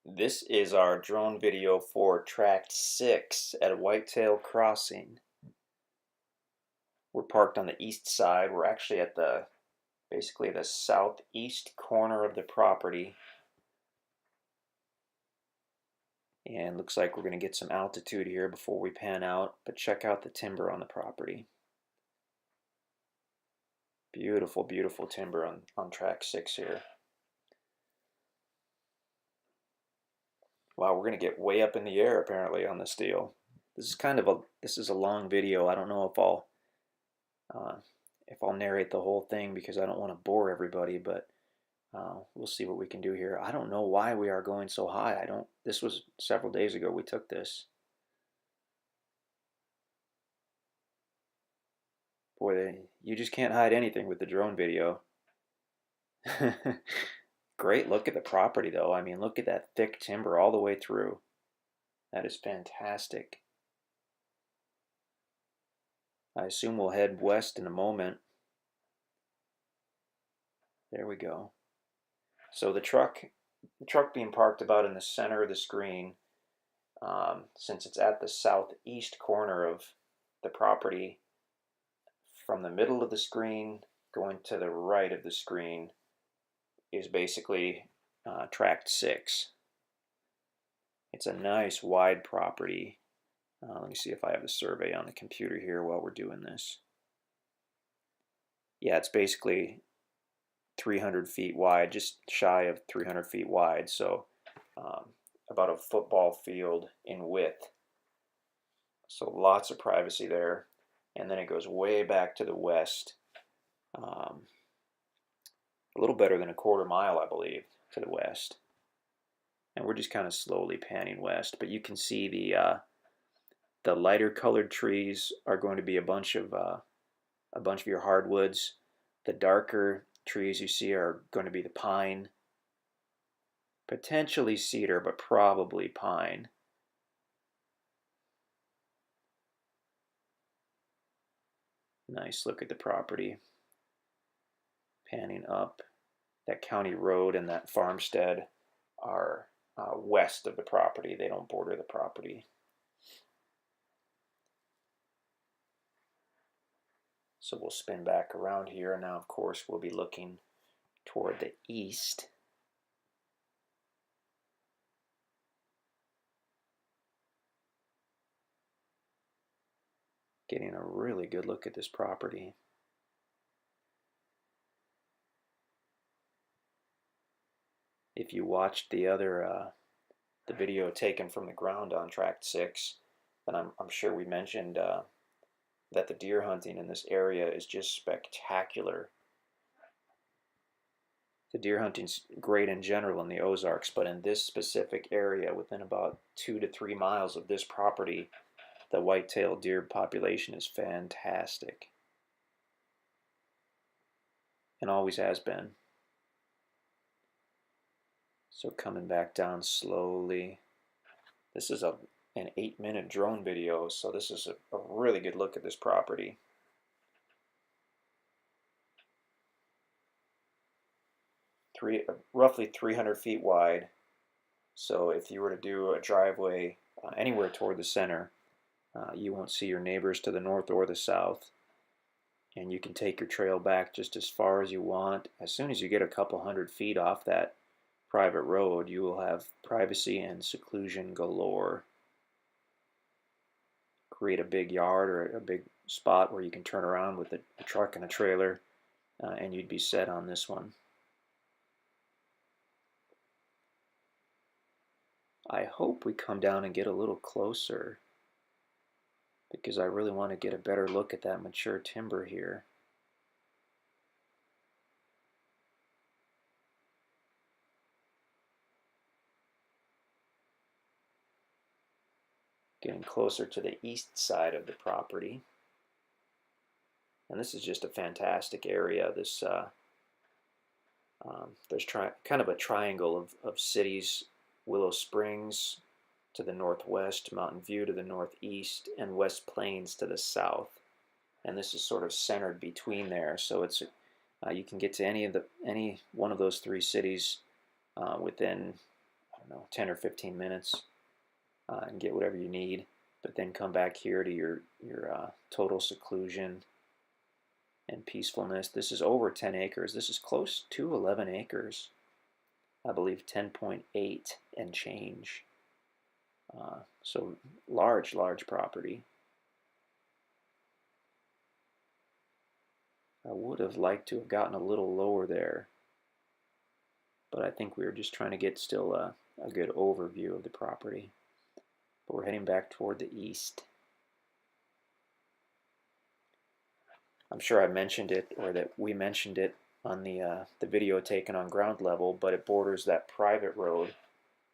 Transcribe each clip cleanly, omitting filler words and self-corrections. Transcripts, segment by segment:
This is our drone video for Tract 6 at Whitetail Crossing. We're parked on the east side. We're actually at basically the southeast corner of the property. And looks like we're going to get some altitude here before we pan out, but check out the timber on the property. Beautiful, beautiful timber on Tract 6 here. Wow, we're going to get way up in the air apparently on this deal. This is a long video. I don't know uh, if I'll narrate the whole thing because I don't want to bore everybody, but we'll see what we can do here. I don't know why we are going so high. This was several days ago we took this. Boy, you just can't hide anything with the drone video. Great look at the property though. I mean, look at that thick timber all the way through. That is fantastic. I assume we'll head west in a moment. There we go. So the truck being parked about in the center of the screen, since it's at the southeast corner of the property, from the middle of the screen going to the right of the screen is basically Tract 6. It's a nice wide property. Let me see if I have the survey on the computer here while we're doing this. Yeah, it's basically 300 feet wide, just shy of 300 feet wide, so about a football field in width. So lots of privacy there. And then it goes way back to the west, a little better than a quarter mile, I believe, to the west. And we're just kind of slowly panning west, but you can see the lighter colored trees are going to be a bunch of your hardwoods. The darker trees you see are going to be the pine, potentially cedar, but probably pine. Nice look at the property. Panning up. That county road and that farmstead are west of the property. They don't border the property. So we'll spin back around here. Now, of course, we'll be looking toward the east. Getting a really good look at this property. If you watched the video taken from the ground on Tract 6, then I'm sure we mentioned that the deer hunting in this area is just spectacular. The deer hunting's great in general in the Ozarks, but in this specific area, within about 2 to 3 miles of this property, the whitetail deer population is fantastic. And always has been. So coming back down slowly. This is an 8-minute drone video, so this is a really good look at this property. Roughly 300 feet wide. So if you were to do a driveway anywhere toward the center, you won't see your neighbors to the north or the south. And you can take your trail back just as far as you want. As soon as you get a couple hundred feet off that private road, you will have privacy and seclusion galore. Create a big yard or a big spot where you can turn around with a truck and a trailer, and you'd be set on this one. I hope we come down and get a little closer because I really want to get a better look at that mature timber here. Getting closer to the east side of the property. And this is just a fantastic area. There's kind of a triangle of cities: Willow Springs to the northwest, Mountain View to the northeast, and West Plains to the south. And this is sort of centered between there, so you can get to any one of those 3 cities within, don't know, 10 or 15 minutes and get whatever you need. But then come back here to your total seclusion and peacefulness. This is over 10 acres. This is close to 11 acres. I believe 10.8 and change. So large property. I would have liked to have gotten a little lower there, but I think we were just trying to get still a good overview of the property. But we're heading back toward the east. I'm sure I mentioned it, or that we mentioned it on the video taken on ground level, but it borders that private road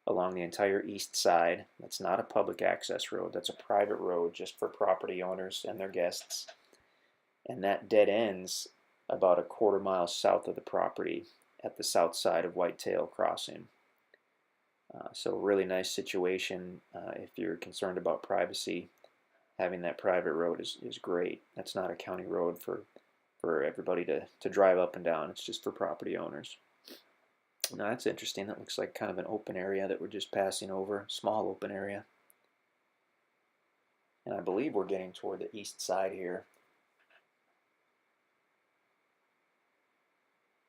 along the entire east side. That's not a public access road. That's a private road just for property owners and their guests. And that dead ends about a quarter-mile south of the property at the south side of Whitetail Crossing. So really nice situation. If you're concerned about privacy, having that private road is great. That's not a county road for everybody to drive up and down. It's just for property owners. Now that's interesting. That looks like kind of an open area that we're just passing over. Small open area. And I believe we're getting toward the east side here.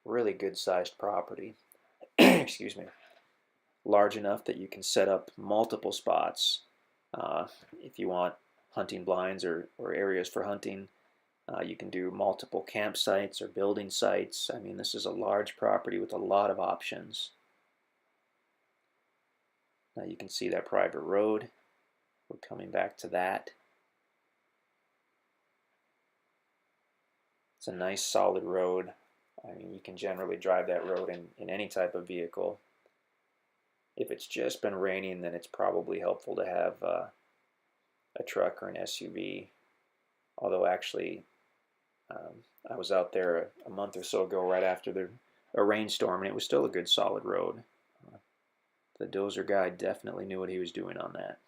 Really good sized property. Excuse me. Large enough that you can set up multiple spots if you want hunting blinds or areas for hunting. You can do multiple campsites or building sites. I mean, this is a large property with a lot of options. Now you can see that private road. We're coming back to that. It's a nice solid road. I mean, you can generally drive that road in any type of vehicle. If it's just been raining, then it's probably helpful to have a truck or an SUV. Although actually, I was out there a month or so ago right after a rainstorm, and it was still a good solid road. The dozer guy definitely knew what he was doing on that.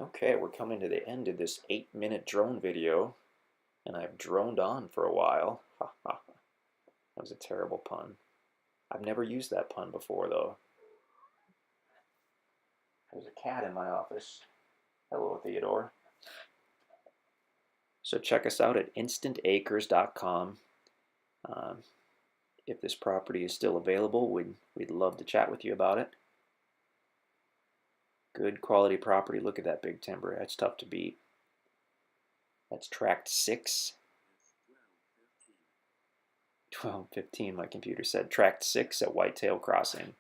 Okay, we're coming to the end of this 8-minute drone video, and I've droned on for a while. That was a terrible pun. I've never used that pun before, though. There's a cat in my office. Hello, Theodore. So check us out at InstantAcres.com. If this property is still available, we'd love to chat with you about it. Good quality property. Look at that big timber. That's tough to beat. That's Tract 6. 12:15, my computer said. Tract 6 at Whitetail Crossing.